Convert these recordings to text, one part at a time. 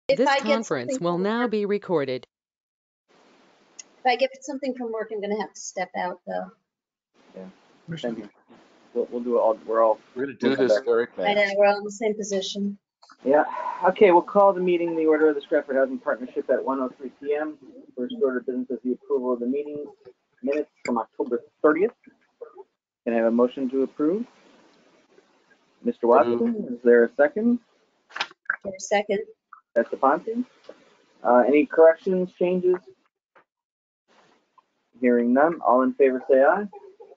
This conference will now be recorded. If I get something from work, I'm going to have to step out, though. Yeah. Thank you. We'll do it all. We're going to do this very fast. I know, we're all in the same position. Yeah. Okay, we'll call the meeting the order of the Stratford Housing Partnership at 1:03 p.m. First order of business is the approval of the meeting minutes from October 30th. Can I have a motion to approve? Mr. Watson, is there a second? There's a second. That's the Ponte. Any corrections, changes? Hearing none. All in favor say aye.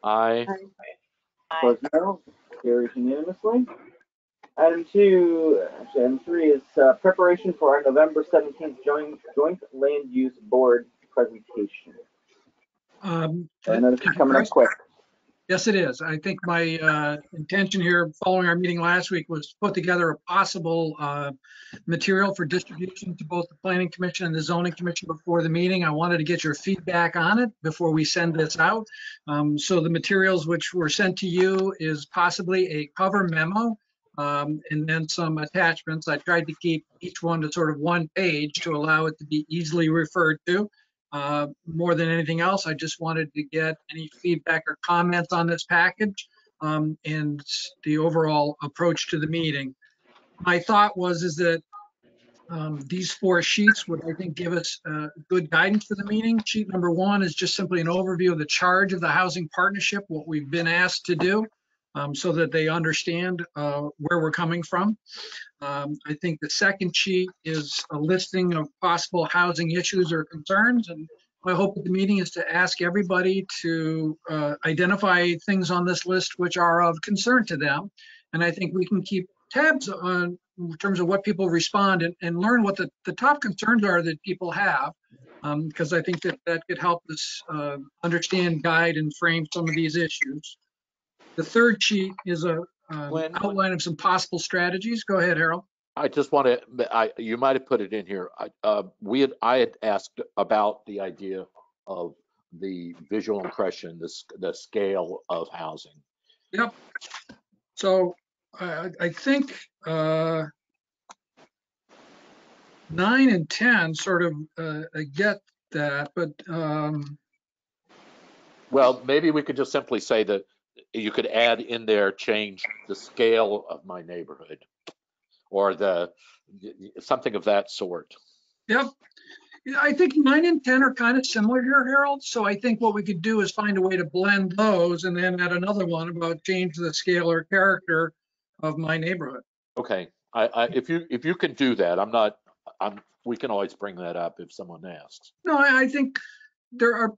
Aye. Opposed no. Carries unanimously. Item 3 is preparation for our November 17th joint land use board presentation. I know this is coming up quick. Yes, it is. I think my intention here following our meeting last week was to put together a possible material for distribution to both the Planning Commission and the Zoning Commission before the meeting. I wanted to get your feedback on it before we send this out. So the materials which were sent to you is possibly a cover memo and then some attachments. I tried to keep each one to sort of one page to allow it to be easily referred to. More than anything else, I just wanted to get any feedback or comments on this package and the overall approach to the meeting. My thought is that these 4 sheets would, I think, give us good guidance for the meeting. Sheet number 1 is just simply an overview of the charge of the housing partnership, what we've been asked to do, so that they understand where we're coming from. I think the second sheet is a listing of possible housing issues or concerns. And my hope at the meeting is to ask everybody to identify things on this list which are of concern to them. And I think we can keep tabs on in terms of what people respond and learn what the top concerns are that people have. Because I think that could help us understand, guide, and frame some of these issues. The third sheet is a outline of some possible strategies. Go ahead, Harold. I just want to, you might have put it in here. I had asked about the idea of the visual impression, the scale of housing. Yep. So I think 9 and 10 sort of get that, but well, maybe we could just simply say that you could add in there, change the scale of my neighborhood, or something of that sort. Yep. I think 9 and 10 are kind of similar here, Harold. So I think what we could do is find a way to blend those and then add another one about change the scale or character of my neighborhood. Okay. If you can do that, we can always bring that up if someone asks. No, I think there are a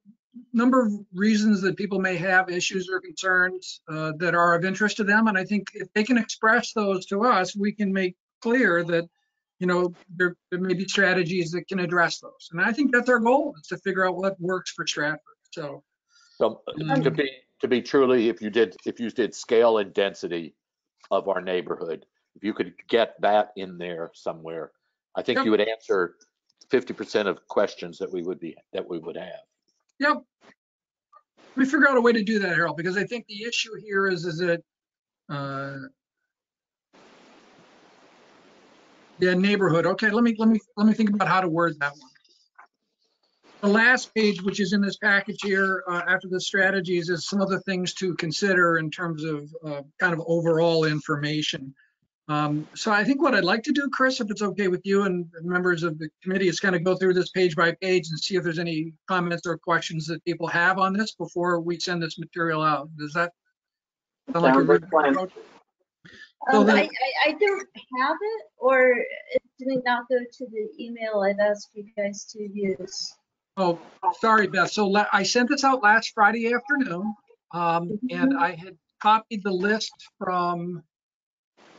number of reasons that people may have issues or concerns that are of interest to them. And I think if they can express those to us, we can make clear that, you know, there may be strategies that can address those. And I think that's our goal, is to figure out what works for Stratford. So to be truly, if you did scale and density of our neighborhood, if you could get that in there somewhere, I think you would answer 50% of questions that we would have. Yep. Let me figure out a way to do that, Harold, because I think the issue here is that neighborhood. Okay, let me think about how to word that one. The last page, which is in this package here, after the strategies, is some other things to consider in terms of kind of overall information. So I think what I'd like to do, Chris, if it's okay with you and members of the committee, is kind of go through this page by page and see if there's any comments or questions that people have on this before we send this material out. Does that sound like a good approach? I don't have it, or did it not go to the email I've asked you guys to use? Oh, sorry, Beth. So I sent this out last Friday afternoon, and I had copied the list from.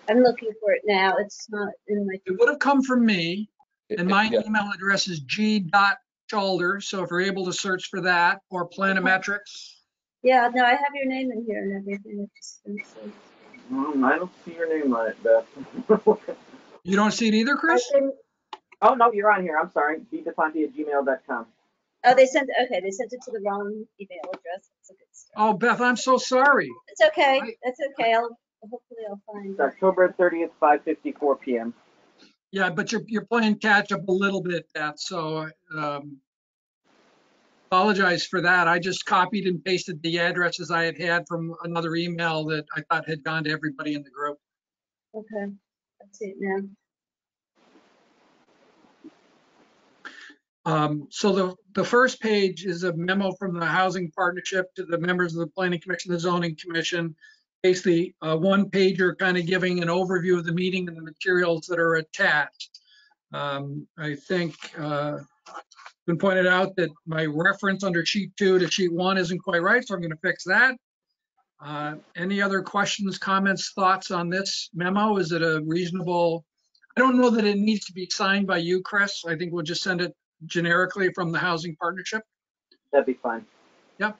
I'm looking for it now. It's not in my. It would have come from me, and my email address is g.schalder. So if you're able to search for that, or Planometrics. Yeah, no, I have your name in here and everything. I don't see your name on it, Beth. You don't see it either, Chris? Oh no, you're on here. I'm sorry. bdeponte@gmail.com. Oh, they sent it to the wrong email address. That's a good start. Oh, Beth, I'm so sorry. It's okay. That's okay. Hopefully I'll find it. October 30th, 5:54 p.m. Yeah, but you're playing catch up a little bit, so apologize for that. I just copied and pasted the addresses I had from another email that I thought had gone to everybody in the group. Okay, that's it now. So the first page is a memo from the Housing Partnership to the members of the Planning Commission, the Zoning Commission. Basically, a one-pager kind of giving an overview of the meeting and the materials that are attached. I think it's been pointed out that my reference under sheet 2 to sheet 1 isn't quite right, so I'm going to fix that. Any other questions, comments, thoughts on this memo? Is it a reasonable? I don't know that it needs to be signed by you, Chris. I think we'll just send it generically from the Housing Partnership. That'd be fine. Yep.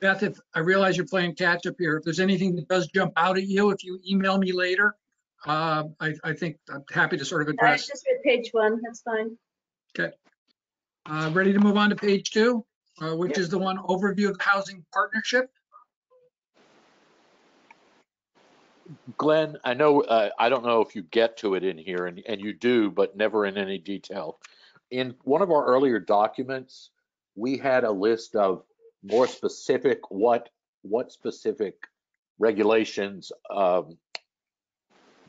Beth, if I realize you're playing catch up here, if there's anything that does jump out at you, if you email me later, I think I'm happy to sort of I address. just read page 1, that's fine. Okay. Ready to move on to page 2, which Yep. is the one overview of the Housing Partnership. Glenn, I know, I don't know if you get to it in here, and you do, but never in any detail. In one of our earlier documents, we had a list of more specific, what specific regulations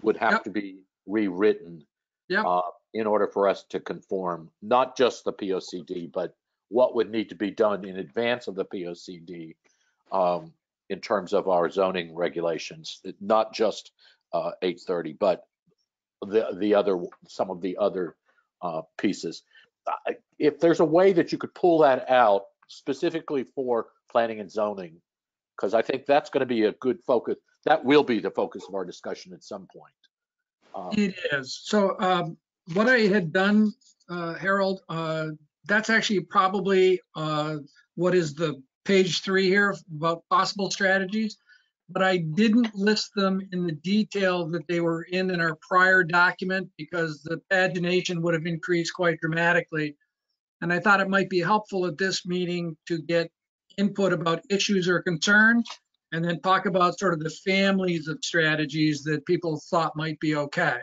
would have Yep. to be rewritten Yep. in order for us to conform, not just the POCD, but what would need to be done in advance of the POCD in terms of our zoning regulations, not just 830, but some of the other pieces. If there's a way that you could pull that out specifically for planning and zoning, because I think that's going to be a good focus. That will be the focus of our discussion at some point. It is. So what I had done, Harold, that's actually probably what is the page 3 here about possible strategies, but I didn't list them in the detail that they were in our prior document because the pagination would have increased quite dramatically. And I thought it might be helpful at this meeting to get input about issues or concerns and then talk about sort of the families of strategies that people thought might be okay.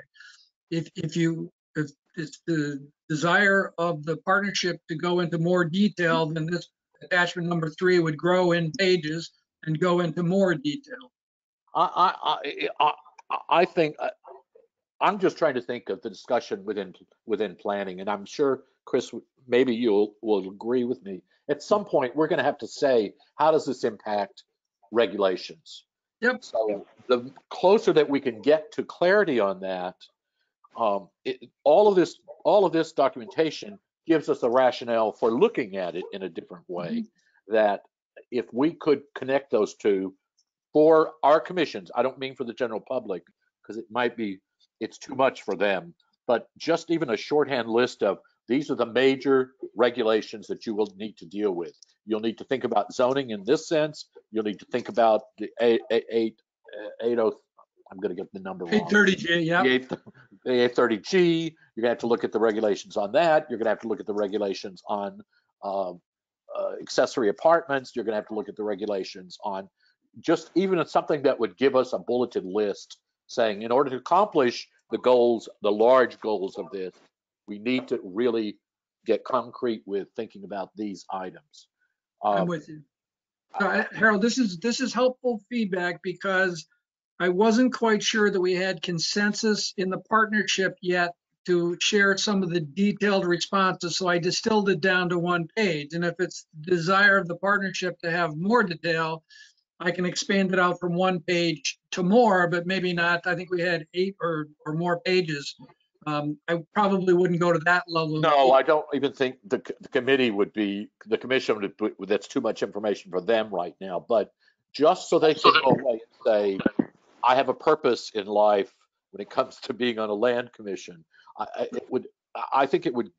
If it's the desire of the partnership to go into more detail, then this attachment number 3 would grow in pages and go into more detail. I think I'm just trying to think of the discussion within planning, and I'm sure Chris, maybe will agree with me. At some point, we're going to have to say, how does this impact regulations? Yep. So the closer that we can get to clarity on that, all of this documentation gives us a rationale for looking at it in a different way. That if we could connect those two for our commissions, I don't mean for the general public, because it's too much for them, but just even a shorthand list of these are the major regulations that you will need to deal with. You'll need to think about zoning in this sense. You'll need to think about the 80, I'm going to get the number wrong. 830G, yeah. The 830G, you're going to have to look at the regulations on that. You're going to have to look at the regulations on accessory apartments. You're going to have to look at the regulations on just even something that would give us a bulleted list saying, in order to accomplish the goals, the large goals of this, we need to really get concrete with thinking about these items. I'm with you. So, Harold, this is helpful feedback because I wasn't quite sure that we had consensus in the partnership yet to share some of the detailed responses. So I distilled it down to one page. And if it's the desire of the partnership to have more detail, I can expand it out from one page to more, but maybe not. I think we had 8 or more pages. I probably wouldn't go to that level. No, I don't even think the committee would be, the commission would, that's too much information for them right now. But just so they can go away and say, I have a purpose in life when it comes to being on a land commission, I think it would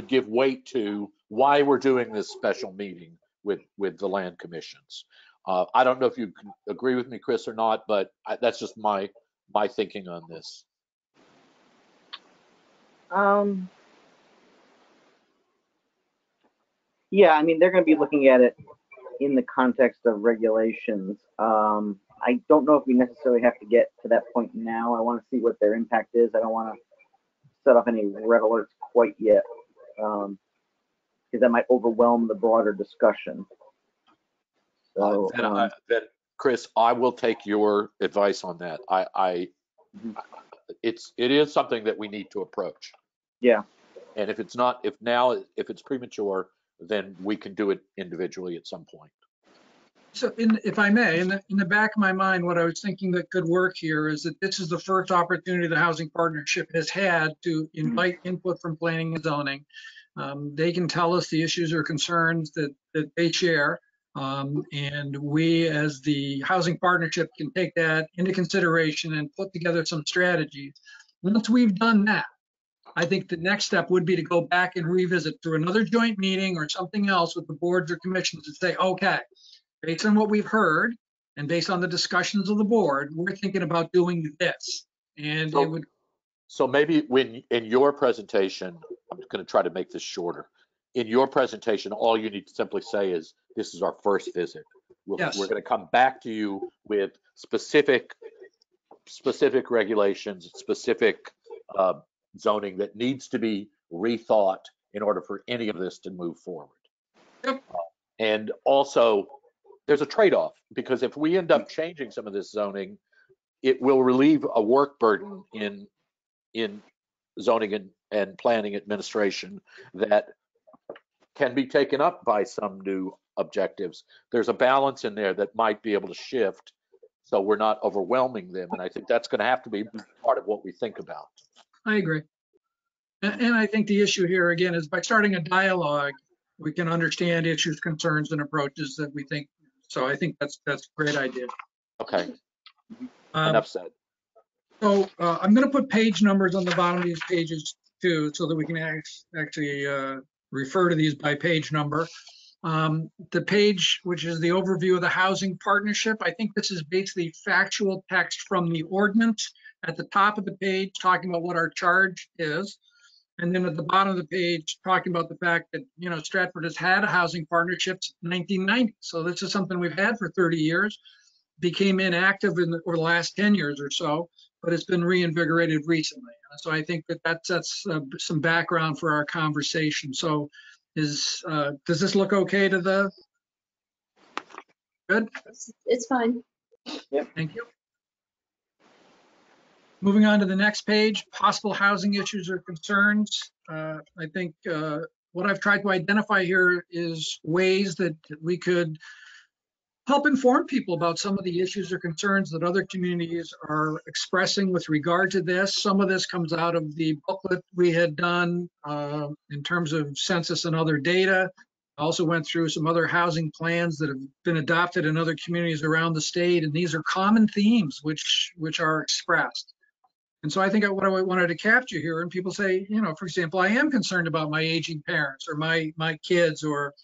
give weight to why we're doing this special meeting with the land commissions. I don't know if you can agree with me, Chris, or not, but that's just my thinking on this. Yeah, I mean, they're going to be looking at it in the context of regulations. I don't know if we necessarily have to get to that point now. I want to see what their impact is. I don't want to set off any red alerts quite yet, because that might overwhelm the broader discussion. So, Then, Chris, I will take your advice on that. Mhm. It is something that we need to approach. yeah, And if it's premature, then we can do it individually at some point. So if I may, in the back of my mind, what I was thinking that could work here is that this is the first opportunity the Housing Partnership has had to invite input from planning and zoning. They can tell us the issues or concerns that they share. And we, as the Housing Partnership, can take that into consideration and put together some strategies. Once we've done that, I think the next step would be to go back and revisit through another joint meeting or something else with the boards or commissions and say, okay, based on what we've heard and based on the discussions of the board, we're thinking about doing this. And it would, So maybe when in your presentation, I'm going to try to make this shorter. In your presentation, all you need to simply say is, this is our first visit. Yes. We're going to come back to you with specific regulations, specific zoning that needs to be rethought in order for any of this to move forward. Yep. And also, there's a trade-off, because if we end up changing some of this zoning, it will relieve a work burden in zoning and planning administration that can be taken up by some new objectives. There's a balance in there that might be able to shift, so we're not overwhelming them. And I think that's going to have to be part of what we think about. I agree. And I think the issue here again is by starting a dialogue, we can understand issues, concerns, and approaches that we think. So I think that's a great idea. Okay. Enough said. So I'm going to put page numbers on the bottom of these pages too, so that we can actually refer to these by page number. The page, which is the overview of the housing partnership, I think this is basically factual text from the ordinance at the top of the page, talking about what our charge is. And then at the bottom of the page, talking about the fact that, Stratford has had a housing partnership since 1990. So this is something we've had for 30 years, became inactive over the last 10 years or so, but it's been reinvigorated recently. So I think that sets some background for our conversation. So does this look okay to the, good? It's fine. Thank you. Moving on to the next page, possible housing issues or concerns. I think what I've tried to identify here is ways that we could help inform people about some of the issues or concerns that other communities are expressing with regard to this. Some of this comes out of the booklet we had done in terms of census and other data. I also went through some other housing plans that have been adopted in other communities around the state, and these are common themes which are expressed. And so I think what I wanted to capture here, and people say, for example, I am concerned about my aging parents or my kids, or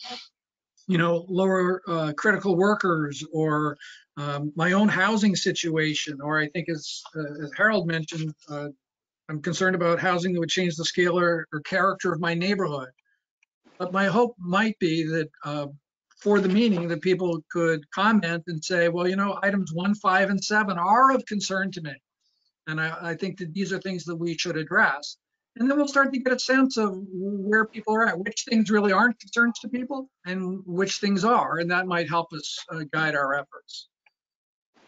lower critical workers, or my own housing situation, or I think as Harold mentioned, I'm concerned about housing that would change the scale or character of my neighborhood. But my hope might be that for the meeting that people could comment and say, well, items 1, 5, and 7 are of concern to me. And I think that these are things that we should address. And then we'll start to get a sense of where people are at, which things really aren't concerns to people and which things are. And that might help us guide our efforts.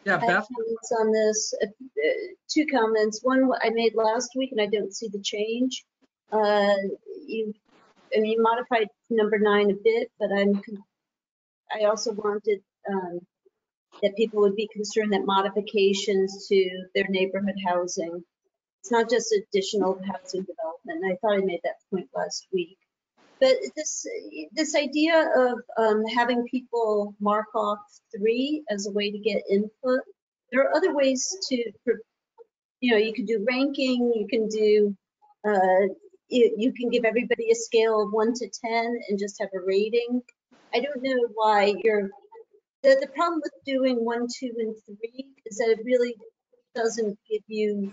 Yeah, I have Beth? comments on this. 2 comments. One I made last week, and I don't see the change. You modified number 9 a bit, but I also wanted that people would be concerned that modifications to their neighborhood housing, it's not just additional housing development. I thought I made that point last week. But this idea of having people mark off 3 as a way to get input, there are other ways to, you can do ranking, you can do, you can give everybody a scale of 1 to 10 and just have a rating. I don't know why the problem with doing 1, 2, and 3 is that it really doesn't give you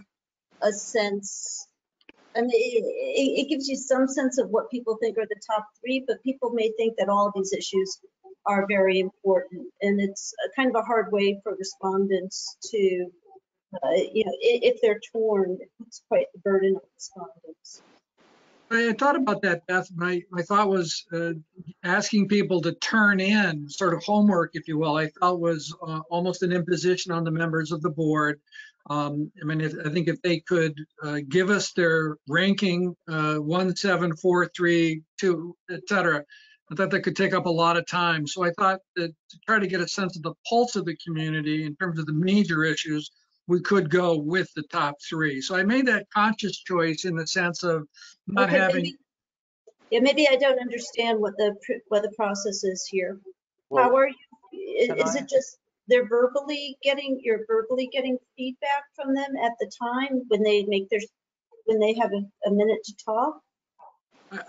a sense. I mean, it gives you some sense of what people think are the top 3, but people may think that all of these issues are very important, and it's a kind of a hard way for respondents to, if they're torn, it puts quite the burden on respondents. I thought about that, Beth. My thought was asking people to turn in sort of homework, if you will. I thought was almost an imposition on the members of the board. I mean, I think if they could give us their ranking, 1, 7, 4, 3, 2, et cetera, I thought that could take up a lot of time. So I thought that to try to get a sense of the pulse of the community in terms of the major issues, we could go with the top 3. So I made that conscious choice in the sense of not Okay, having. maybe I don't understand what the process is here. Well, How are you? can Is I- it just you're verbally getting feedback from them at the time when they have a minute to talk?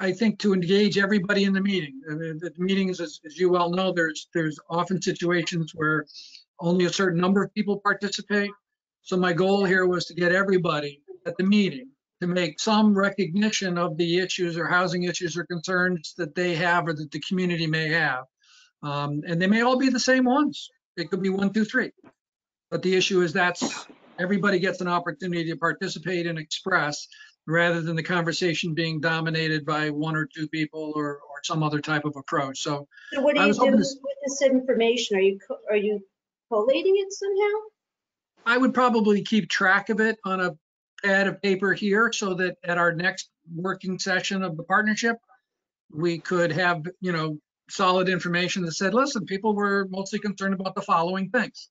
I think to engage everybody in the meeting. I mean, the meetings, as you well know, there's often situations where only a certain number of people participate. So my goal here was to get everybody at the meeting to make some recognition of the issues or housing issues or concerns that they have or that the community may have. And they may all be the same ones. It could be 1, 2, 3. But the issue is that's everybody gets an opportunity to participate and express rather than the conversation being dominated by 1 or 2 people or some other type of approach. So what are I you was hoping doing to, with this information? Are you collating it somehow? I would probably keep track of it on a pad of paper here so that at our next working session of the partnership, we could have, solid information that said, listen, people were mostly concerned about the following things.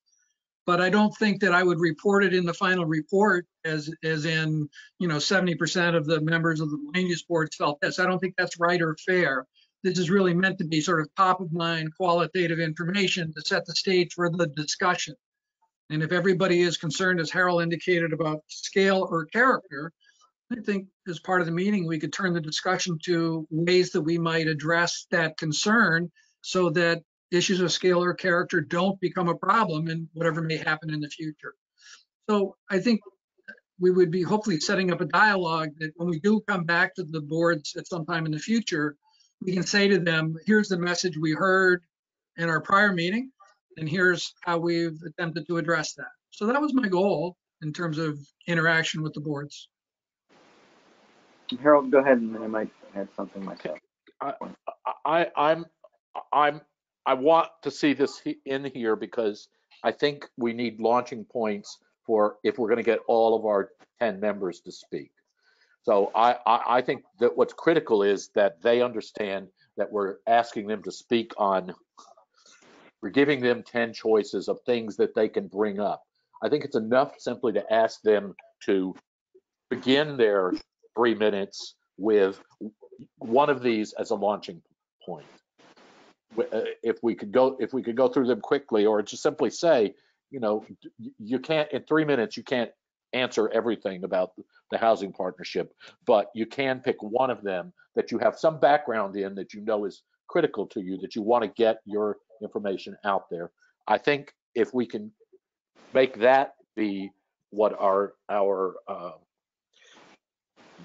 But I don't think that I would report it in the final report as in, 70% of the members of the land use boards felt this. I don't think that's right or fair. This is really meant to be sort of top of mind qualitative information to set the stage for the discussion. And if everybody is concerned, as Harold indicated, about scale or character, I think as part of the meeting, we could turn the discussion to ways that we might address that concern so that issues of scale or character don't become a problem in whatever may happen in the future. So I think we would be hopefully setting up a dialogue that when we do come back to the boards at some time in the future, we can say to them, here's the message we heard in our prior meeting, and here's how we've attempted to address that. So that was my goal in terms of interaction with the boards. Harold, go ahead, and then I might add something myself. I want to see this in here because I think we need launching points for if we're going to get all of our 10 members to speak. So I think that what's critical is that they understand that we're asking them to speak on, we're giving them 10 choices of things that they can bring up. I think it's enough simply to ask them to begin their 3 minutes with one of these as a launching point. If we could go through them quickly, or just simply say, you can't in 3 minutes, you can't answer everything about the housing partnership, but you can pick one of them that you have some background in that is critical to you, that you want to get your information out there. I think if we can make that be what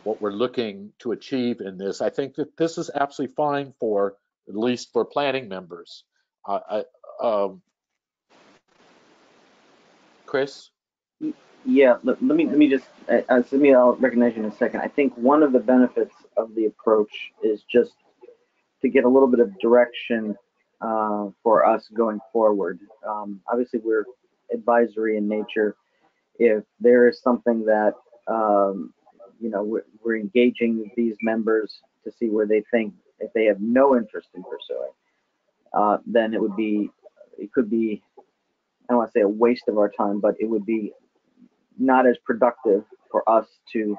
what we're looking to achieve in this, I think that this is absolutely fine for, at least for planning members. Chris? Yeah, let me just, I'll recognize you in a second. I think one of the benefits of the approach is just to get a little bit of direction for us going forward. Obviously, we're advisory in nature. If there is something that we're engaging these members to see where they think, if they have no interest in pursuing, then it could be, I don't want to say a waste of our time, but it would be not as productive for us to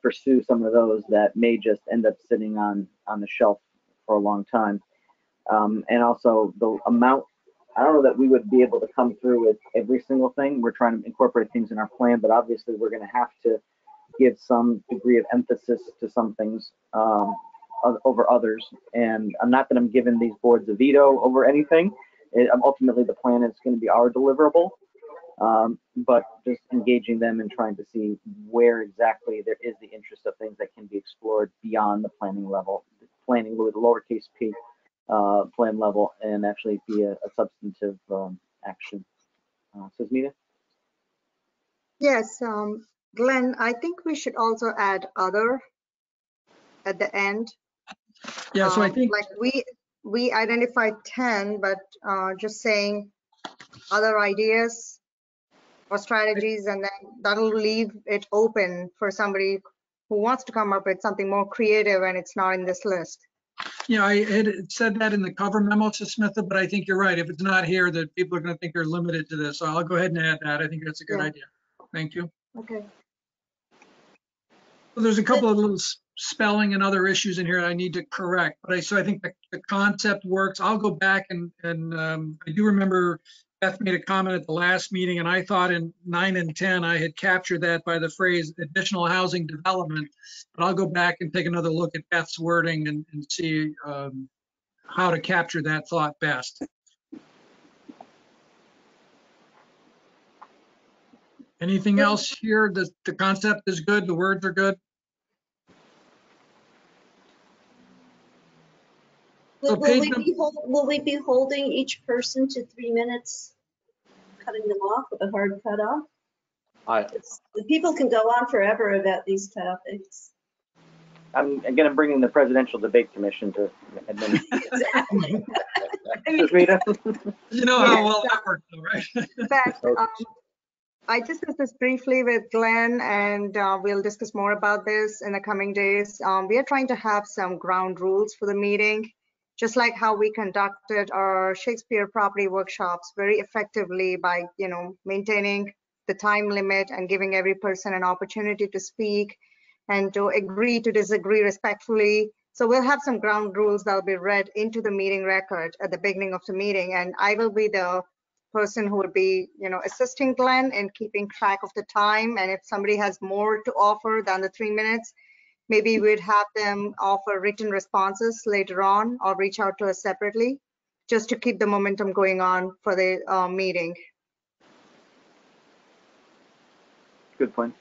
pursue some of those that may just end up sitting on the shelf for a long time. And also the amount, I don't know that we would be able to come through with every single thing. We're trying to incorporate things in our plan, but obviously we're going to have to give some degree of emphasis to some things over others. And not that I'm giving these boards a veto over anything. Ultimately, the plan is going to be our deliverable. But just engaging them and trying to see where exactly there is the interest of things that can be explored beyond the planning level, planning with lowercase p. plan level and actually be a substantive action. Susmita? Yes, Glenn, I think we should also add other at the end. Yeah, so I think, Like we identified 10, but just saying other ideas or strategies, and then that'll leave it open for somebody who wants to come up with something more creative and it's not in this list. yeah, I had said that in the cover memo to Smitha, but I think you're right. If it's not here, that people are going to think they're limited to this. So I'll go ahead and add that. I think that's a good Yeah. idea. Thank you. Okay. So there's a couple of little spelling and other issues in here I need to correct, but I think the concept works. I'll go back and I do remember Beth made a comment at the last meeting, and I thought in 9 and 10 I had captured that by the phrase additional housing development, but I'll go back and take another look at Beth's wording and see how to capture that thought best. Anything else here? The concept is good, the words are good. So Will we be holding each person to 3 minutes, cutting them off with a hard cutoff? The people can go on forever about these topics. I'm going to bring in the Presidential Debate Commission to administer. Exactly. Susmita? You know how well that worked, though, right? In fact, I discussed this briefly with Glenn, and we'll discuss more about this in the coming days. We are trying to have some ground rules for the meeting, just like how we conducted our Shakespeare property workshops very effectively by, maintaining the time limit and giving every person an opportunity to speak and to agree to disagree respectfully. So we'll have some ground rules that will be read into the meeting record at the beginning of the meeting, and I will be the person who would be, assisting Glenn in keeping track of the time. And if somebody has more to offer than the 3 minutes, maybe we'd have them offer written responses later on or reach out to us separately, just to keep the momentum going on for the meeting. Good point.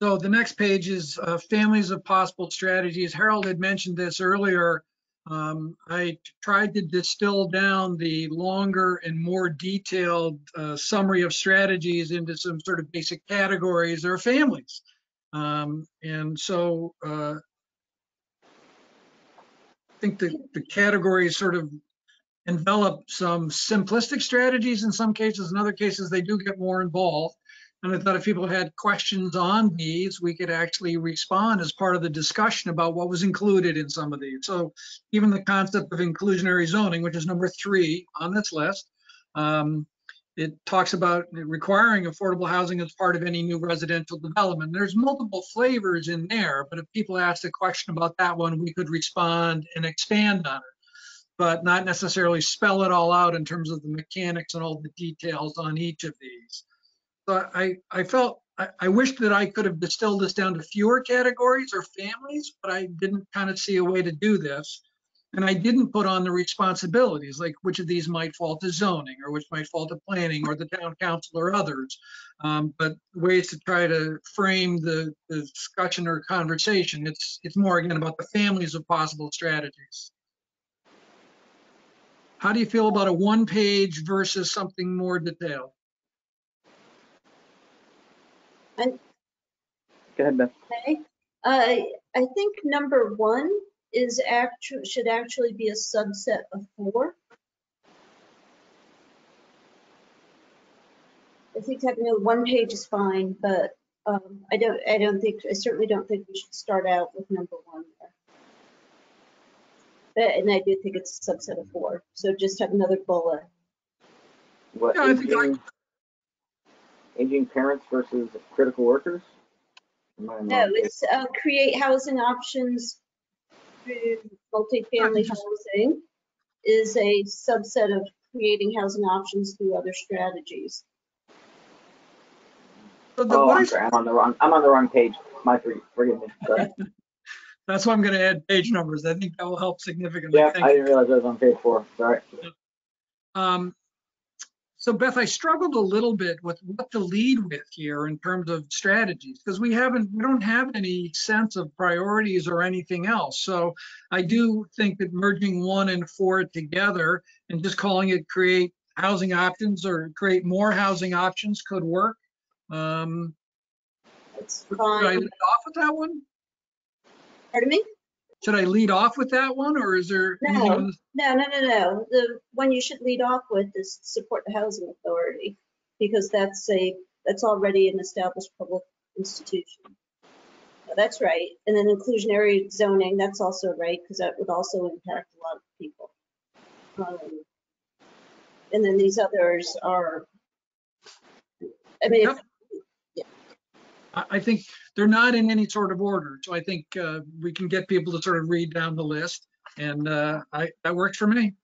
So the next page is families of possible strategies. Harold had mentioned this earlier. I tried to distill down the longer and more detailed summary of strategies into some sort of basic categories or families. And so I think the categories sort of envelop some simplistic strategies in some cases. In other cases, they do get more involved. And I thought if people had questions on these, we could actually respond as part of the discussion about what was included in some of these. So even the concept of inclusionary zoning, which is number 3 on this list, it talks about requiring affordable housing as part of any new residential development. There's multiple flavors in there, but if people asked a question about that one, we could respond and expand on it, but not necessarily spell it all out in terms of the mechanics and all the details on each of these. So I wished that I could have distilled this down to fewer categories or families, but I didn't kind of see a way to do this. And I didn't put on the responsibilities, like which of these might fall to zoning or which might fall to planning or the town council or others, but ways to try to frame the discussion or conversation. It's more, again, about the families of possible strategies. How do you feel about a 1-page versus something more detailed? Go ahead, Beth. Okay. I think number 1 should actually be a subset of 4. I think having a 1 page is fine, but I certainly don't think we should start out with number 1 there. And I do think it's a subset of 4. So just have another bullet. What, Yeah, aging parents versus critical workers? No, it's create housing options through multifamily housing is a subset of creating housing options through other strategies. I'm sorry, I'm on the wrong page. Forgive me. Sorry. That's why I'm going to add page numbers. I think that will help significantly. Yeah, I didn't realize I was on page 4. Sorry. So Beth, I struggled a little bit with what to lead with here in terms of strategies, because we don't have any sense of priorities or anything else. So I do think that merging 1 and 4 together and just calling it create housing options or create more housing options could work. It's Should I fine. lead off with that one? Pardon me? Should I lead off with that one, or is there anything on No, this? no. The one you should lead off with is support the housing authority, because that's already an established public institution. That's right. And then inclusionary zoning, that's also right, because that would also impact a lot of people. And then these others are, I mean, Yep. I think they're not in any sort of order. So I think we can get people to sort of read down the list, and that works for me.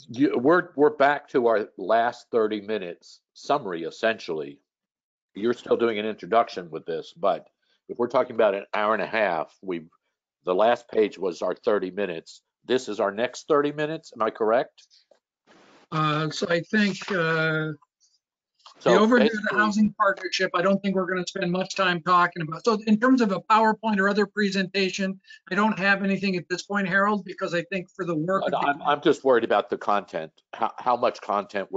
We're back to our last 30 minutes summary, essentially. You're still doing an introduction with this, but if we're talking about an hour and a half, the last page was our 30 minutes. This is our next 30 minutes. Am I correct? So I think the So overview of the basically, housing partnership, I don't think we're going to spend much time talking about. So in terms of a PowerPoint or other presentation, I don't have anything at this point, Harold, because I think for the work of the I'm just worried about the content, how much content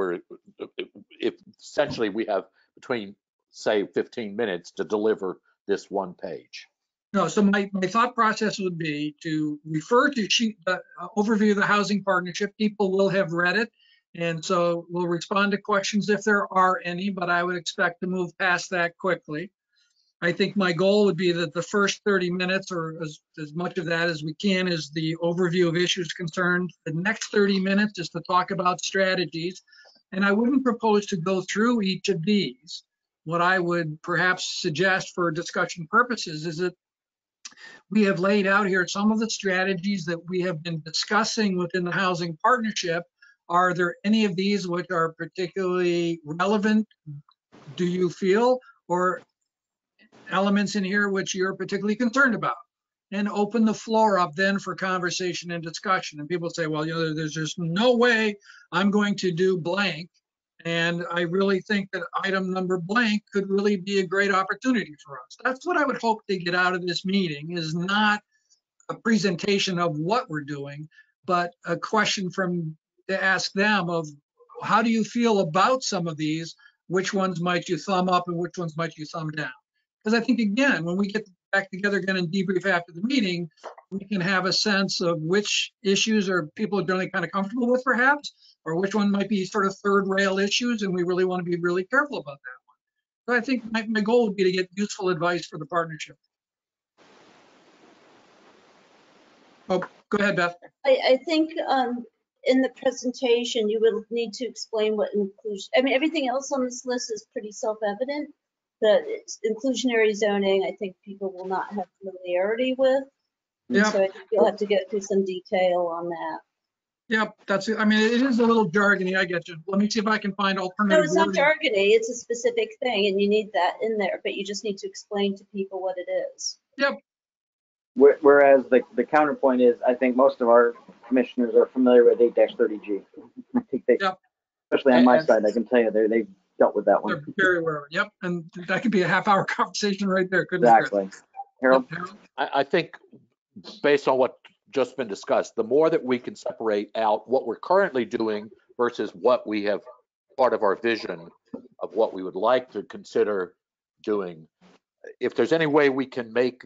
if essentially we have between, say, 15 minutes to deliver this one page. No, so my thought process would be to refer to the overview of the housing partnership. People will have read it. And so we'll respond to questions if there are any, but I would expect to move past that quickly. I think my goal would be that the first 30 minutes, or as much of that as we can, is the overview of issues concerned. The next 30 minutes is to talk about strategies. And I wouldn't propose to go through each of these. What I would perhaps suggest for discussion purposes is that we have laid out here some of the strategies that we have been discussing within the housing partnership. Are there any of these which are particularly relevant, do you feel, or elements in here which you're particularly concerned about? And open the floor up then for conversation and discussion. And people say, well, there's just no way I'm going to do blank. And I really think that item number blank could really be a great opportunity for us. That's what I would hope to get out of this meeting, is not a presentation of what we're doing, but a question to ask them of, how do you feel about some of these? Which ones might you thumb up and which ones might you thumb down? Because I think, again, when we get back together again and debrief after the meeting, we can have a sense of which issues are people are generally kind of comfortable with, perhaps, or which one might be sort of third rail issues, and we really want to be really careful about that one. So I think my goal would be to get useful advice for the partnership. Oh, go ahead, Beth. I think in the presentation, you will need to explain what inclusion, I mean, everything else on this list is pretty self-evident. The inclusionary zoning, I think people will not have familiarity with. And so I think you'll have to get through some detail on that. Yep, that's it. I mean, it is a little jargony, I get you. Let me see if I can find alternative. No, it's not jargony, it's a specific thing, and you need that in there, but you just need to explain to people what it is. Yep. Whereas the counterpoint is, I think most of our commissioners are familiar with 8-30G. I think especially on my side, I can tell you they've dealt with that one. They're very aware. Yep, and that could be a half-hour conversation right there. Exactly. Harold? I think based on what just been discussed, the more that we can separate out what we're currently doing versus what we have part of our vision of what we would like to consider doing, if there's any way we can make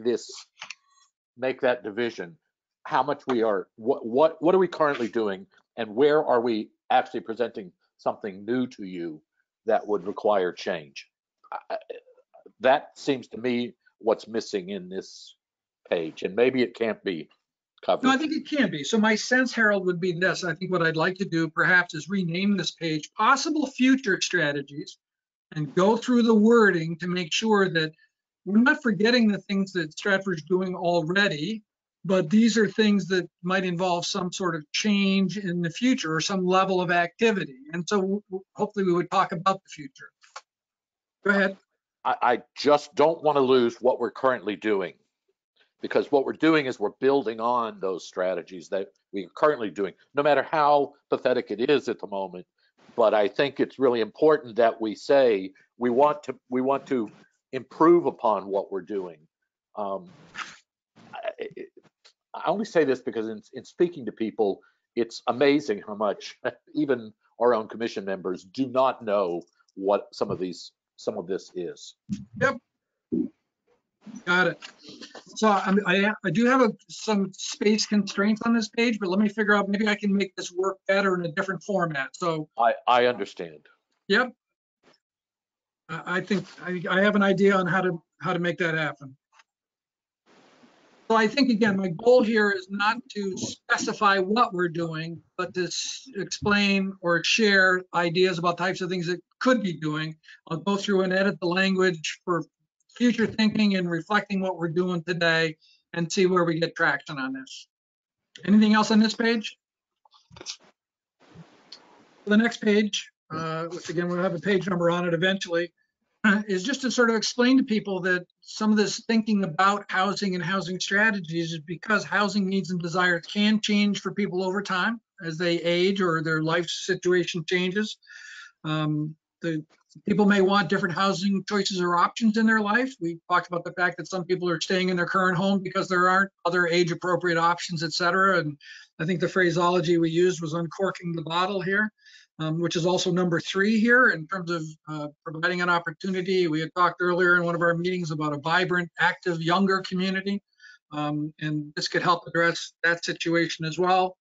that division, how much we are, what are we currently doing, and where are we actually presenting something new to you that would require change? That seems to me what's missing in this page, and maybe it can't be covered. No, I think it can be. So my sense, Harold, would be this. I think what I'd like to do perhaps is rename this page possible future strategies and go through the wording to make sure that we're not forgetting the things that Stratford's doing already, but these are things that might involve some sort of change in the future or some level of activity. And so hopefully we would talk about the future. Go ahead. I just don't want to lose what we're currently doing, because what we're doing is we're building on those strategies that we are currently doing, no matter how pathetic it is at the moment. But I think it's really important that we say we want to improve upon what we're doing. I only say this because in speaking to people, it's amazing how much even our own commission members do not know what some of this is. Yep. Got it. So I do have some space constraints on this page, but let me figure out, maybe I can make this work better in a different format. So, I understand. yep. I think I have an idea on how to make that happen. So I think, again, my goal here is not to specify what we're doing, but to explain or share ideas about types of things that could be doing. I'll go through and edit the language for future thinking and reflecting what we're doing today and see where we get traction on this. Anything else on this page? The next page, which again, we'll have a page number on it eventually, is just to sort of explain to people that some of this thinking about housing and housing strategies is because housing needs and desires can change for people over time as they age or their life situation changes. The people may want different housing choices or options in their life. We talked about the fact that some people are staying in their current home because there aren't other age appropriate options, et cetera. And I think the phraseology we used was uncorking the bottle here. Which is also number 3 here in terms of providing an opportunity. We had talked earlier in one of our meetings about a vibrant, active, younger community, and this could help address that situation as well.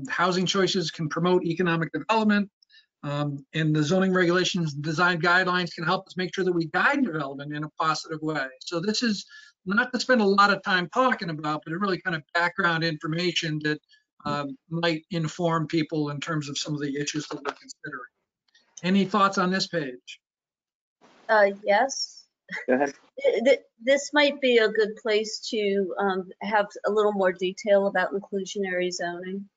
Housing choices can promote economic development, and the zoning regulations and design guidelines can help us make sure that we guide development in a positive way. So this is not to spend a lot of time talking about, but really kind of background information that might inform people in terms of some of the issues that we're considering. Any thoughts on this page? Yes. Go ahead. This might be a good place to have a little more detail about inclusionary zoning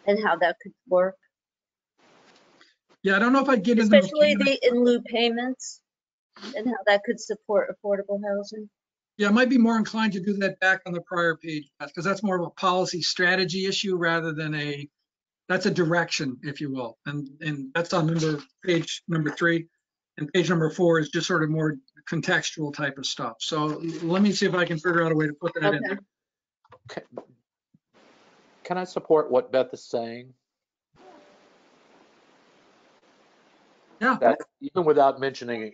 and how that could work. Yeah, I don't know if I'd get into especially the in lieu payments and how that could support affordable housing. Yeah, I might be more inclined to do that back on the prior page, because that's more of a policy strategy issue rather than that's a direction, if you will. And that's on page number 3. And page number 4 is just sort of more contextual type of stuff. So let me see if I can figure out a way to put that in. Can I support what Beth is saying? Yeah. That even without mentioning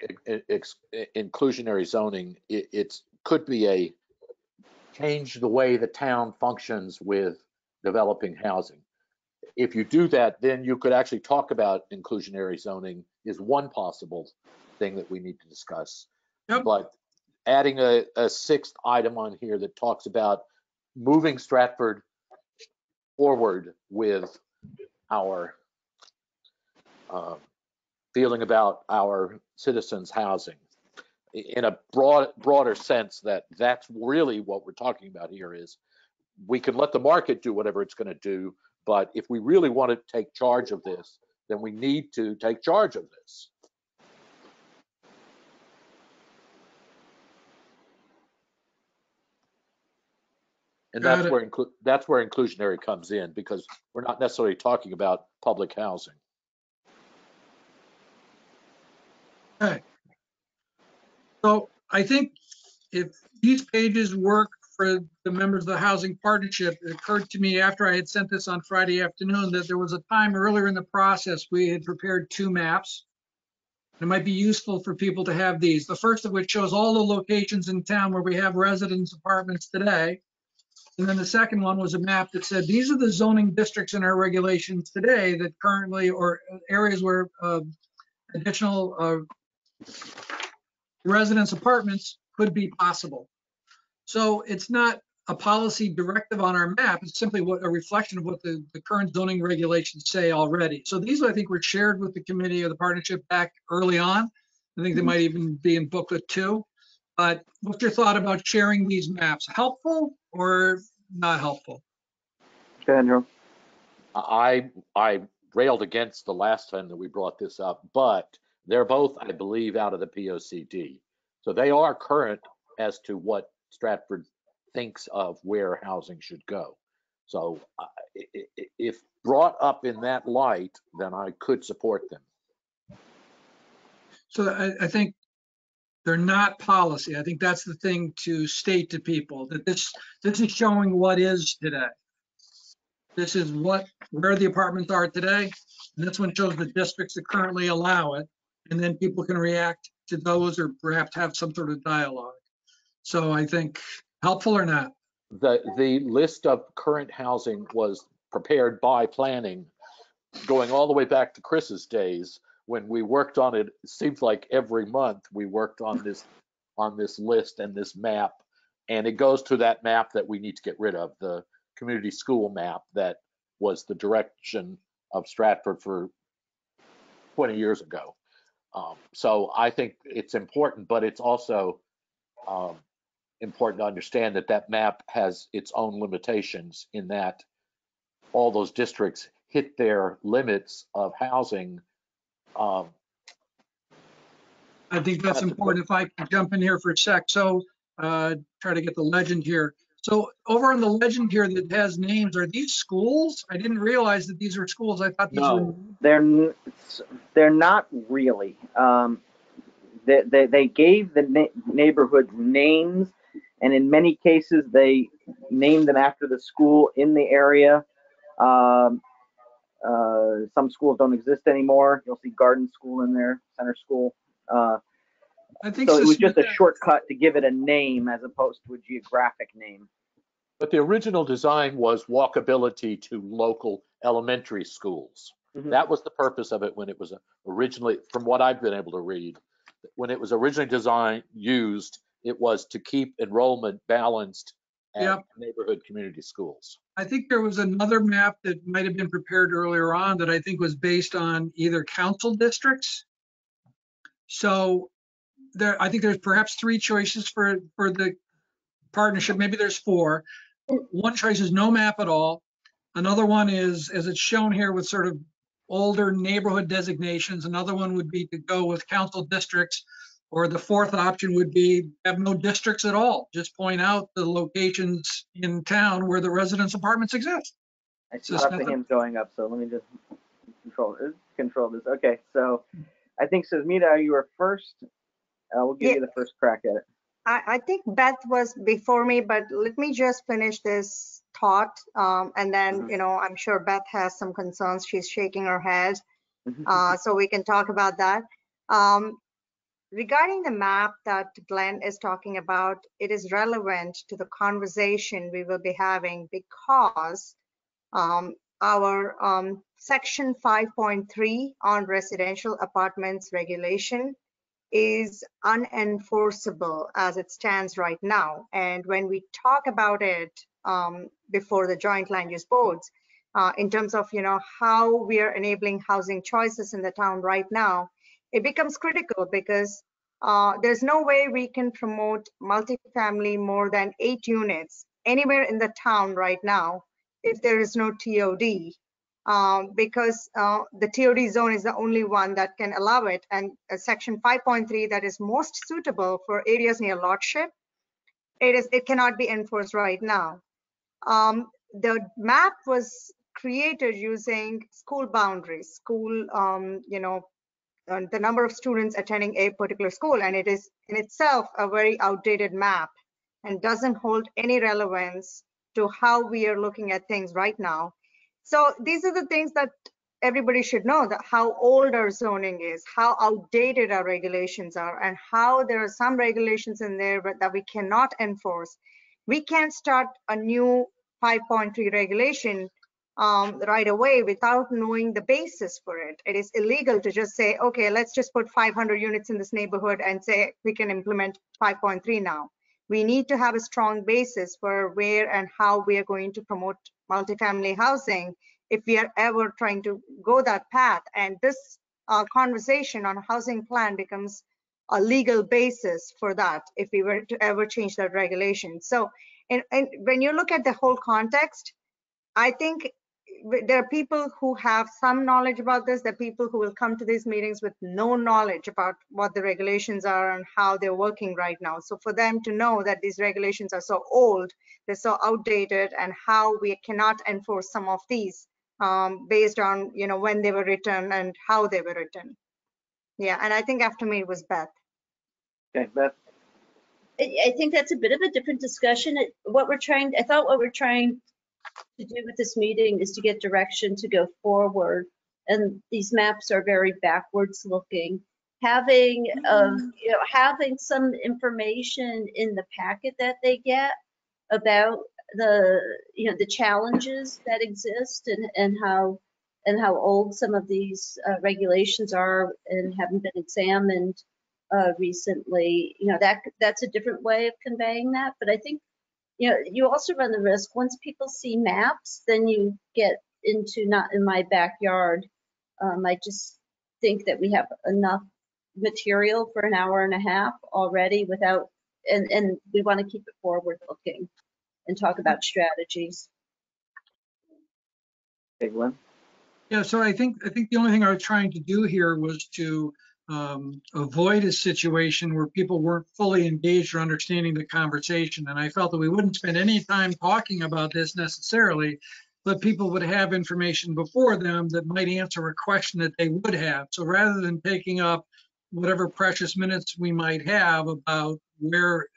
inclusionary zoning, it could be a change the way the town functions with developing housing. If you do that, then you could actually talk about inclusionary zoning is one possible thing that we need to discuss. Yep. But adding a 6th item on here that talks about moving Stratford forward with our feeling about our citizens' housing in a broader sense, that's really what we're talking about here is we can let the market do whatever it's going to do, but if we really want to take charge of this, then we need to take charge of this. And that's where inclusionary comes in, because we're not necessarily talking about public housing. Okay. So I think if these pages work for the members of the housing partnership, it occurred to me after I had sent this on Friday afternoon that there was a time earlier in the process we had prepared 2 maps. It might be useful for people to have these. The first of which shows all the locations in town where we have residence apartments today. And then the second one was a map that said, these are the zoning districts in our regulations today that currently, or areas where additional residence apartments could be possible. So it's not a policy directive on our map. It's simply a reflection of what the current zoning regulations say already. So these, I think, were shared with the committee of the partnership back early on. I think they might even be in booklet 2. But what's your thought about sharing these maps? Helpful or not helpful? Go ahead, Drew. I railed against the last time that we brought this up, but they're both, I believe, out of the POCD. So they are current as to what Stratford thinks of where housing should go. So if brought up in that light, then I could support them. So I think they're not policy. I think that's the thing to state to people, that this is showing what is today. This is where the apartments are today. And this one shows the districts that currently allow it. And then people can react to those or perhaps have some sort of dialogue. So I think helpful or not. The list of current housing was prepared by planning going all the way back to Chris's days when we worked on it. It seems like every month we worked on this list and this map, and it goes to that map that we need to get rid of, the community school map that was the direction of Stratford for 20 years ago. So I think it's important, but it's also important to understand that that map has its own limitations in that all those districts hit their limits of housing. I think that's important. If I can jump in here for a sec. So try to get the legend here. So over on the legend here that has names, are these schools? I didn't realize that these were schools. I thought these were. No, they're not really. They gave the neighborhoods names, and in many cases they named them after the school in the area. Some schools don't exist anymore. You'll see Garden School in there, Center School. I think so it was just a shortcut to give it a name as opposed to a geographic name. But the original design was walkability to local elementary schools. Mm-hmm. That was the purpose of it when it was originally, from what I've been able to read, when it was originally used, it was to keep enrollment balanced at neighborhood community schools. I think there was another map that might have been prepared earlier on that I think was based on either council districts. So I think there's perhaps 3 choices for the partnership. Maybe there's 4. One choice is no map at all. Another one is, as it's shown here, with sort of older neighborhood designations. Another one would be to go with council districts, or the 4th option would be have no districts at all. Just point out the locations in town where the residence apartments exist. I see lots of hands going up, so let me just control this. Okay, so I think Susmita, you were first. We'll give you the first crack at it. I think Beth was before me, but let me just finish this thought. And then, I'm sure Beth has some concerns. She's shaking her head. So we can talk about that. Regarding the map that Glenn is talking about, it is relevant to the conversation we will be having because our section 5.3 on residential apartments regulation is unenforceable as it stands right now. And when we talk about it before the joint land use boards, in terms of how we are enabling housing choices in the town right now, it becomes critical because there's no way we can promote multifamily more than 8 units anywhere in the town right now if there is no TOD. Because the TOD zone is the only one that can allow it, and section 5.3 that is most suitable for areas near lordship, it cannot be enforced right now. The map was created using school boundaries, school, the number of students attending a particular school, and it is in itself a very outdated map and doesn't hold any relevance to how we are looking at things right now. So these are the things that everybody should know, that how old our zoning is, how outdated our regulations are, and how there are some regulations in there that we cannot enforce. We can't start a new 5.3 regulation right away without knowing the basis for it. It is illegal to just say, okay, let's just put 500 units in this neighborhood and say we can implement 5.3 now. We need to have a strong basis for where and how we are going to promote multifamily housing if we are ever trying to go that path. And this conversation on housing plan becomes a legal basis for that if we were to ever change that regulation. So and when you look at the whole context, I think there are people who have some knowledge about this. There are people who will come to these meetings with no knowledge about what the regulations are and how they're working right now. So for them to know that these regulations are so old, they're so outdated, and how we cannot enforce some of these based on, you know, when they were written and how they were written. Yeah, and I think after me was Beth. Okay, Beth. I think that's a bit of a different discussion. I thought what we're trying to do with this meeting is to get direction to go forward. And these maps are very backwards looking. Having having some information in the packet that they get about the challenges that exist and how old some of these regulations are and haven't been examined recently. That's a different way of conveying that. But I think you also run the risk once people see maps, then you get into not in my backyard. I just think that we have enough material for an hour and a half already and we want to keep it forward looking and talk about strategies. Hey, Glenn. Yeah, so I think the only thing I was trying to do here was to avoid a situation where people weren't fully engaged or understanding the conversation. And I felt that we wouldn't spend any time talking about this necessarily, but people would have information before them that might answer a question that they would have. So rather than taking up whatever precious minutes we might have about where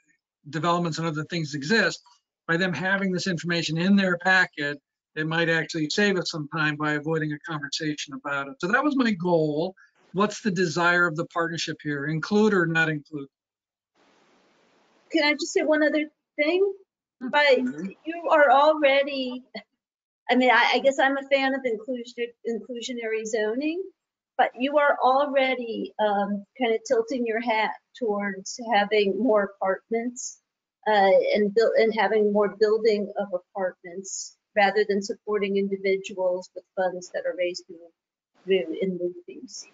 developments and other things exist, by them having this information in their packet, it might actually save us some time by avoiding a conversation about it. So that was my goal. What's the desire of the partnership here? Include or not include? Can I just say one other thing? But you are already, I guess I'm a fan of inclusionary zoning, but you are already kind of tilting your hat towards having more apartments and having more building of apartments rather than supporting individuals with funds that are raised through in lieu fees.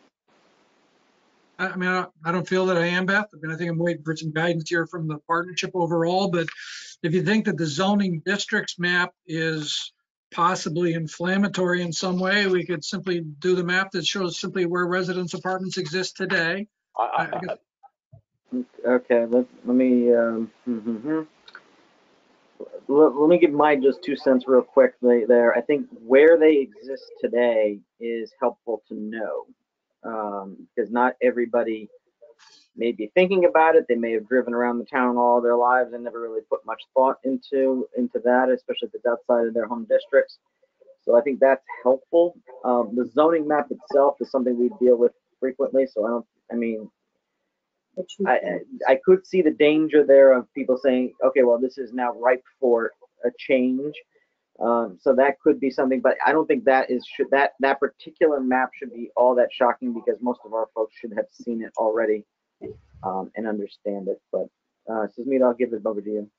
I don't feel that I am, Beth. I think I'm waiting for some guidance here from the partnership overall. But if you think that the zoning districts map is possibly inflammatory in some way, we could simply do the map that shows simply where residence apartments exist today. Okay, let me let me give my just 2 cents real quick there. I think where they exist today is helpful to know, because not everybody may be thinking about it. They may have driven around the town all their lives and never really put much thought into that, especially if it's outside of their home districts. So I think that's helpful. The zoning map itself is something we deal with frequently, so I could see the danger there of people saying, okay, well, this is now ripe for a change. So that could be something, but I don't think that particular map should be all that shocking, because most of our folks should have seen it already and understand it. But Susmita, I'll give it over to you.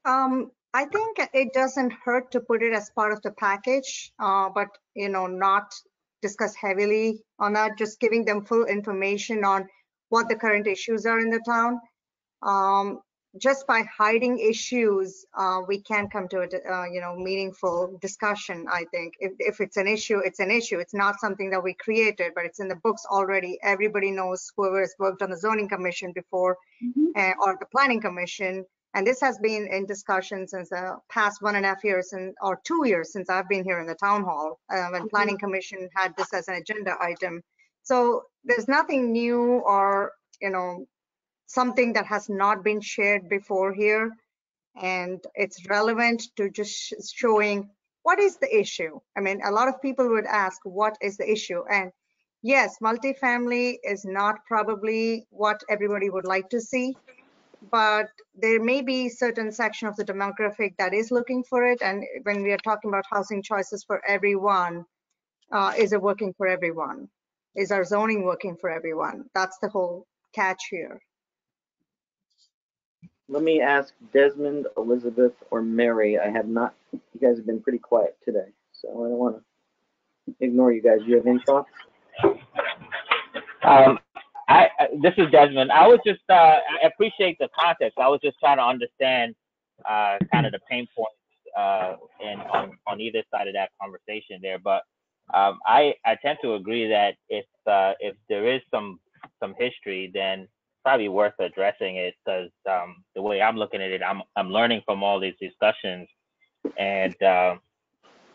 I think it doesn't hurt to put it as part of the package, but not discuss heavily on that. Just giving them full information on what the current issues are in the town. Just by hiding issues, we can come to a meaningful discussion. I think if it's an issue, it's an issue. It's not something that we created, but it's in the books already. Everybody knows, whoever has worked on the zoning commission before or the planning commission. And this has been in discussion since the past 1.5 years or 2 years since I've been here in the town hall, when planning commission had this as an agenda item. So there's nothing new or something that has not been shared before here, and it's relevant to just showing what is the issue. A lot of people would ask, what is the issue? And yes, multifamily is not probably what everybody would like to see, but there may be certain section of the demographic that is looking for it. And when we are talking about housing choices for everyone, is it working for everyone? Is our zoning working for everyone? That's the whole catch here. Let me ask Desmond, Elizabeth, or Mary. You guys have been pretty quiet today, so I don't want to ignore you guys. Do you have any thoughts? This is Desmond. I was just, I appreciate the context. I was just trying to understand kind of the pain points and on either side of that conversation there. But I tend to agree that if there is some history, then it's probably worth addressing it, because the way I'm looking at it, I'm learning from all these discussions, and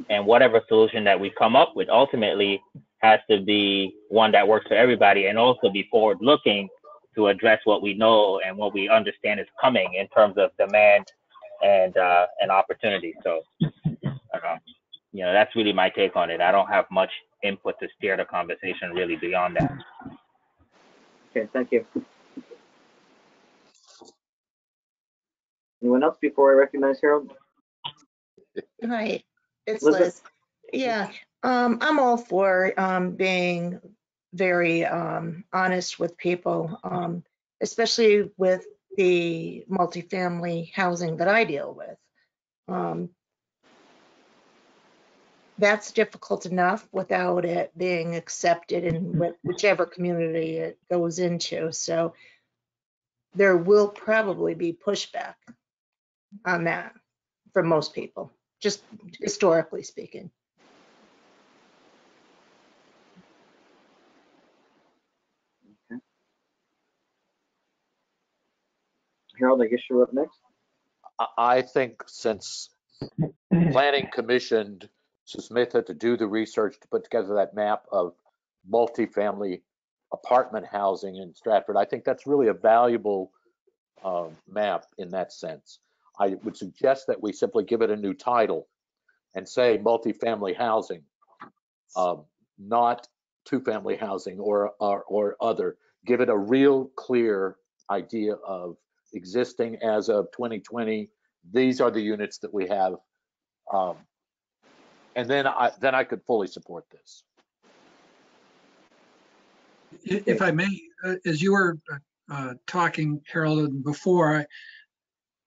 whatever solution that we come up with ultimately has to be one that works for everybody, and also be forward looking to address what we know and what we understand is coming in terms of demand and opportunity. So, that's really my take on it. I don't have much input to steer the conversation really beyond that. Okay, thank you. Anyone else before I recognize Harold? Hi, it's Elizabeth? Liz. Yeah, I'm all for being very honest with people, especially with the multifamily housing that I deal with. That's difficult enough without it being accepted in whichever community it goes into. So there will probably be pushback on that for most people, just historically speaking. Harold, I guess you're up next. I think since Planning commissioned Susmitha to do the research to put together that map of multifamily apartment housing in Stratford, I think that's really a valuable map in that sense. I would suggest that we simply give it a new title and say multifamily housing, not two-family housing or other. Give it a real clear idea of existing as of 2020. These are the units that we have, and then I could fully support this. If I may, as you were talking, Harold, before,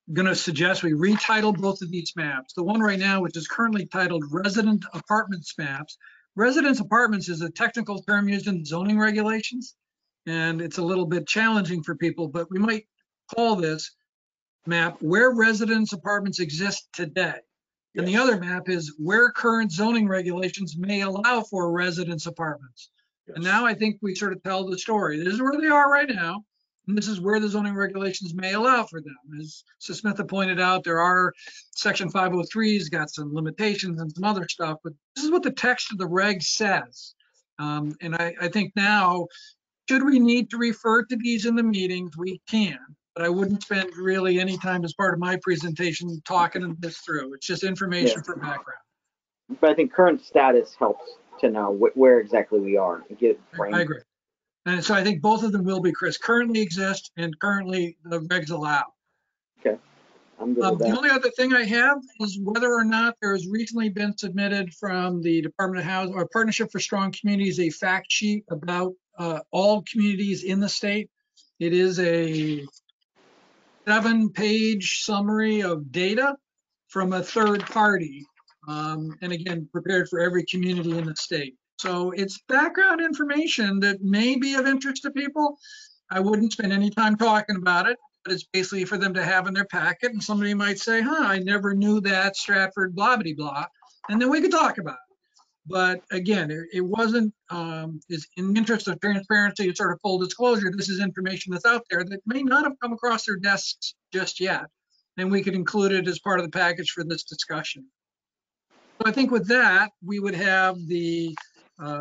I'm going to suggest we retitle both of these maps. The one right now, which is currently titled Resident Apartments Maps. Residence apartments is a technical term used in zoning regulations, and it's a little bit challenging for people, but we might call this map Where Residence Apartments Exist Today. And the other map is Where Current Zoning Regulations May Allow for Residence Apartments. Yes. And now I think we sort of tell the story. This is where they are right now, and this is where the zoning regulations may allow for them. As Susmitha pointed out, there are Section 503's got some limitations and some other stuff, but this is what the text of the reg says. And I think now, should we need to refer to these in the meetings, we can, but I wouldn't spend really any time as part of my presentation talking this through. It's just information for background. But I think current status helps to know where exactly we are and get it framed. I agree. And so I think both of them will be, Chris, currently exist and currently the regs allow. Okay, I'm good with that. The only other thing I have is whether or not there has recently been submitted from the Department of Housing or Partnership for Strong Communities a fact sheet about all communities in the state. It is a 7-page summary of data from a third party, and again, prepared for every community in the state. So it's background information that may be of interest to people. I wouldn't spend any time talking about it, but it's basically for them to have in their packet, and somebody might say, I never knew that, Stratford, blah, blah, blah, and then we could talk about it. But again, it wasn't, is in the interest of transparency and sort of full disclosure, this is information that's out there that may not have come across their desks just yet. And we could include it as part of the package for this discussion. So I think with that, we would have the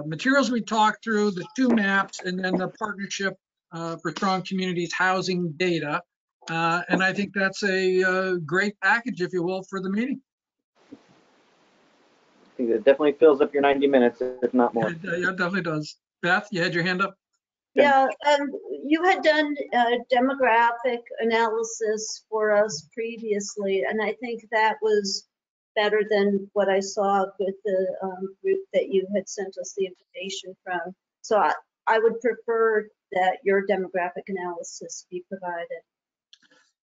materials we talked through, the 2 maps, and then the Partnership for Strong Communities housing data. And I think that's a great package, if you will, for the meeting. I think it definitely fills up your 90 minutes, if not more. Yeah, it definitely does. Beth, you had your hand up? Yeah, you had done demographic analysis for us previously, and I think that was better than what I saw with the group that you had sent us the information from. So I would prefer that your demographic analysis be provided.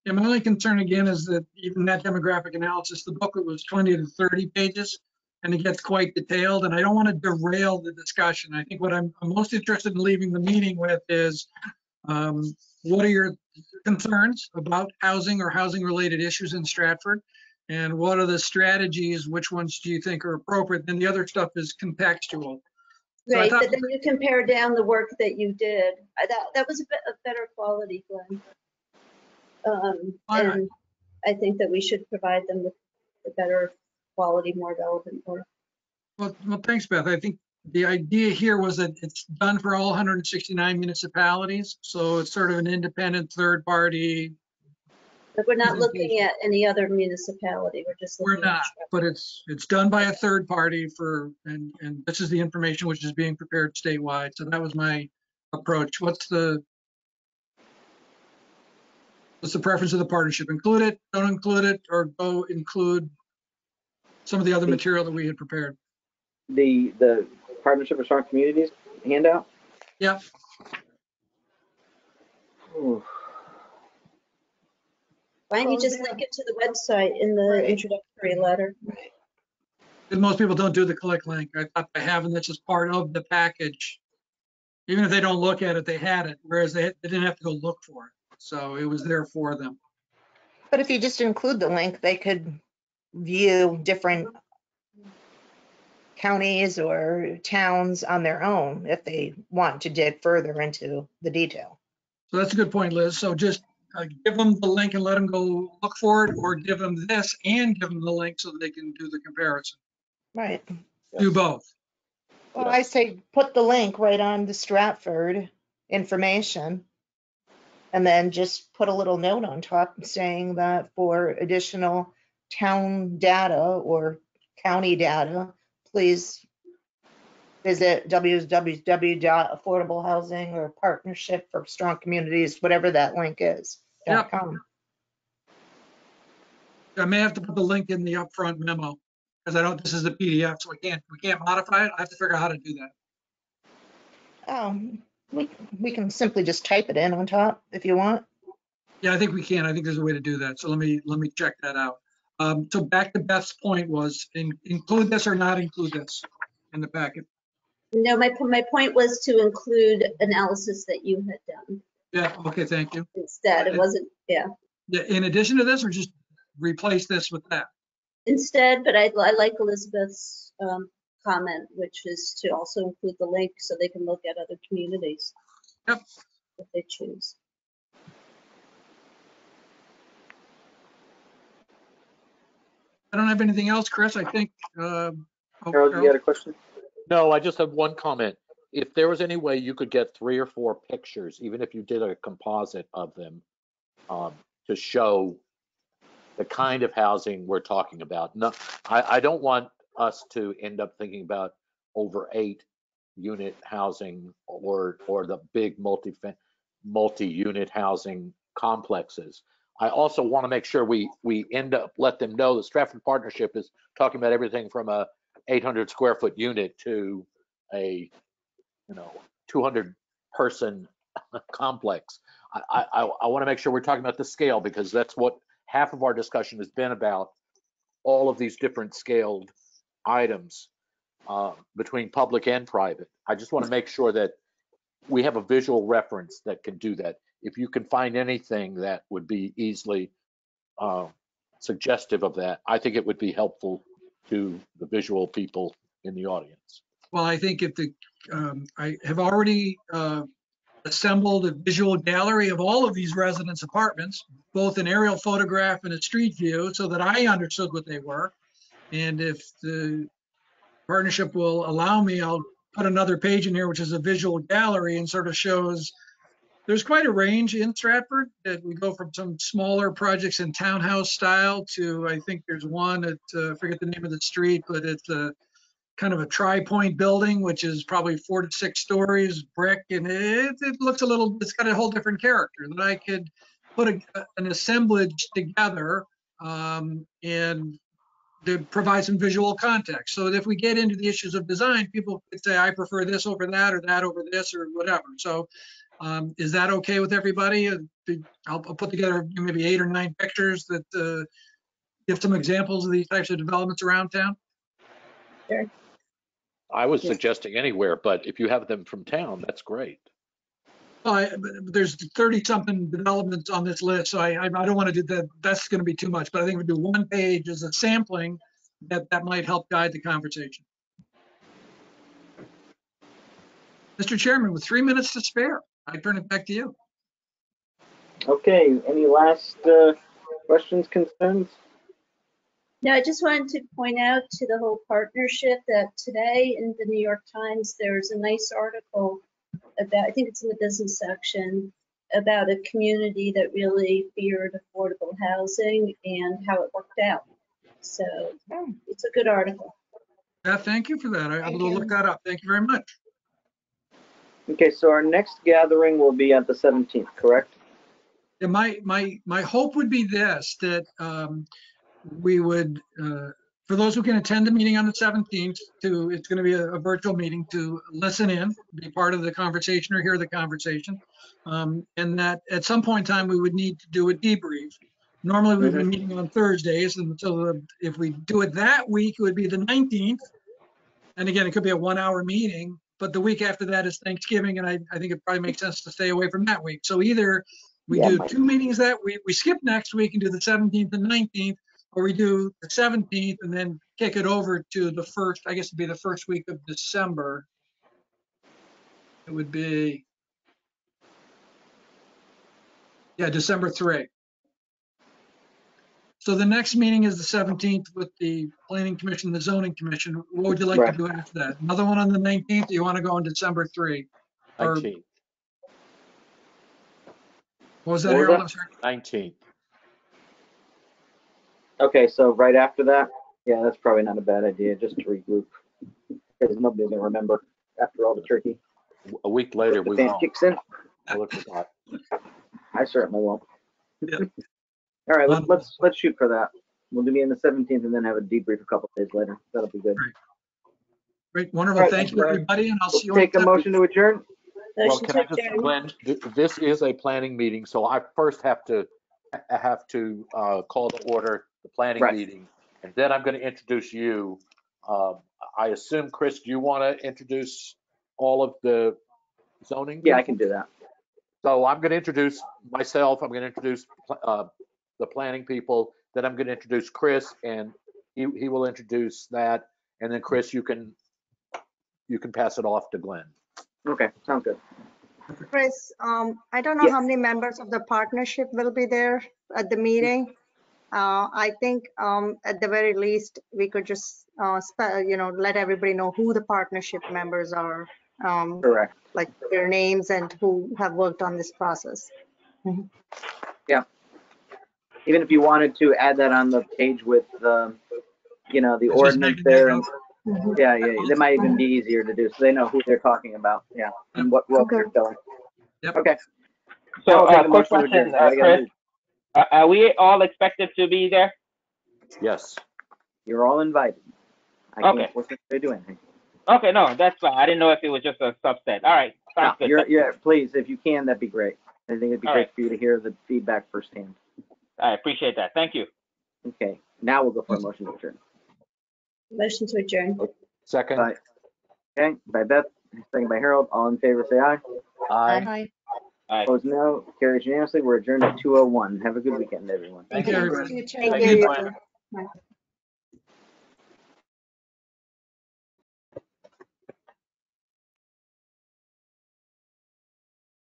Yeah, my only concern again is that even that demographic analysis, the booklet was 20 to 30 pages, and it gets quite detailed, and I don't want to derail the discussion. I think what I'm most interested in leaving the meeting with is what are your concerns about housing or housing related issues in Stratford? And what are the strategies? Which ones do you think are appropriate? Then the other stuff is contextual. So I Right, thought, but then you compare down the work that you did. That was a better quality, Glenn. And I think that we should provide them with the better quality, more relevant work. well, thanks, Beth. I think the idea here was that it's done for all 169 municipalities. So it's sort of an independent third party. But we're not looking at any other municipality. We're just We're looking at not, but it's done by a third party and this is the information which is being prepared statewide. So that was my approach. What's the preference of the partnership? Include it, don't include it, or go include some of the other material that we had prepared? The Partnership for Strong Communities handout? Yep. Ooh. Why don't you just link it to the website in the introductory letter? Because most people don't do the click link. I thought by having this as part of the package, even if they don't look at it, they had it, whereas they didn't have to go look for it. So it was there for them. But if you just include the link, they could view different counties or towns on their own if they want to dig further into the detail. So that's a good point, Liz. So just give them the link and let them go look for it, or give them this and give them the link so they can do the comparison. Right. Do both. Well, I say put the link right on the Stratford information and then just put a little note on top saying that for additional town data or county data, please visit www.affordablehousing or partnership for strong communities, whatever that link is. Yep. .com. I may have to put the link in the upfront memo because this is a PDF, so we can't modify it. I have to figure out how to do that. We can simply just type it in on top if you want. Yeah, I think we can. I think there's a way to do that. So let me check that out. So back to Beth's point was include this or not include this in the packet. No, my point was to include analysis that you had done. Yeah, okay, thank you. Instead, it wasn't, yeah. Yeah, in addition to this, or just replace this with that? Instead, but I like Elizabeth's comment, which is to also include the link so they can look at other communities. Yep. If they choose. I don't have anything else, Chris. I think. Harold, you got a question? No, I just have one comment. If there was any way you could get 3 or 4 pictures, even if you did a composite of them, to show the kind of housing we're talking about. No, I don't want us to end up thinking about over 8 unit housing or the big multi-unit housing complexes. I also want to make sure we let them know the Stratford Partnership is talking about everything from a 800 square foot unit to a 200 person complex. I want to make sure we're talking about the scale, because that's what half of our discussion has been about, all of these different scaled items between public and private. I just want to make sure that we have a visual reference that can do that. If you can find anything that would be easily suggestive of that, I think it would be helpful to the visual people in the audience. Well, I think I have already assembled a visual gallery of all of these residence apartments, both an aerial photograph and a street view, so that I understood what they were. And if the partnership will allow me, I'll put another page in here, which is a visual gallery, and sort of shows there's quite a range in Stratford. That we go from some smaller projects in townhouse style to, I think there's one at, I forget the name of the street, but it's a kind of a tri-point building, which is probably 4 to 6 stories, brick, and it looks it's got a whole different character that I could put an assemblage together and to provide some visual context. So that if we get into the issues of design, people could say, I prefer this over that, or that over this, or whatever. So is that okay with everybody? I'll put together maybe 8 or 9 pictures that give some examples of these types of developments around town. Sure. I was suggesting anywhere, but if you have them from town, that's great. There's 30 something developments on this list, so I don't want to do that. That's going to be too much, but I think we do one page as a sampling that might help guide the conversation. Mr. Chairman, with 3 minutes to spare, I turn it back to you. Okay, any last questions, concerns? No, I just wanted to point out to the whole partnership that today in the New York Times, there's a nice article about, I think it's in the business section, about a community that really feared affordable housing and how it worked out. So it's a good article. Yeah, thank you for that. I will look that up. Thank you very much. Okay, so our next gathering will be at the 17th, correct? Yeah, my hope would be this, that we would, for those who can attend the meeting on the 17th, it's going to be a virtual meeting, to listen in, be part of the conversation or hear the conversation. And that at some point in time, we would need to do a debrief. Normally we've been meeting on Thursdays, and so if we do it that week, it would be the 19th. And again, it could be a 1-hour meeting, but the week after that is Thanksgiving, and I think it probably makes sense to stay away from that week. So either we do 2 meetings that week, we skip next week and do the 17th and 19th, or we do the 17th and then kick it over to the first, I guess it'd be the first week of December. It would be, yeah, December 3. So the next meeting is the 17th with the Planning Commission, the Zoning Commission. What would you like to do after that? Another one on the 19th? Or you want to go on December 3? Or 19th. what was that, Harold? I'm sorry. 19th. Okay, so right after that, yeah, that's probably not a bad idea, just to regroup, because nobody's gonna remember after all the turkey. A week later, The we fan won't. kicks in. I'll look at that. I certainly won't. Yeah. All right, let's shoot for that. We'll do me on the 17th and then have a debrief a couple days later. That'll be good. Great, wonderful. All right, Thank you, everybody, and I'll We'll see you on take a the motion to adjourn. Well, Motion can to I just, adjourn. Glenn, this is a planning meeting, so I first have to call to order the planning Right. meeting, and then I'm going to introduce you. I assume, Chris, do you want to introduce all of the zoning? Yeah, I people? can do that. So I'm going to introduce myself. I'm going to introduce the planning people. Then I'm going to introduce Chris, and he will introduce that. And then Chris, you can pass it off to Glenn. Okay, sounds good. Chris, I don't know Yes. how many members of the partnership will be there at the meeting. I think at the very least, we could just, let everybody know who the partnership members are, Correct. like their names and who have worked on this process. Even if you wanted to add that on the page with the Just ordinance making there, that and note. yeah, that might even be easier to do, so they know who they're talking about, yeah, and what role they're filling. Yep. Okay. So, Now we'll take a quick motion to question, adjourn. I gotta Chris. move. Are we all expected to be there? Yes. You're all invited. I Okay. can't force you to do anything. Okay, no, that's fine. I didn't know if it was just a subset. All right, sounds No, good. please, if you can, that'd be great. I think it'd be All great right. for you to hear the feedback firsthand. I appreciate that. Thank you. Okay, now we'll go for a motion to adjourn. Motion to adjourn. Second. Bye. Okay, by Beth, second by Harold. All in favor, say aye. Aye. Hi. All right. Opposed, no. Carries unanimously. We're adjourned at 2:01. Have a good weekend, everyone. Thank you, everybody. Thank Thank you. you. You too. Bye.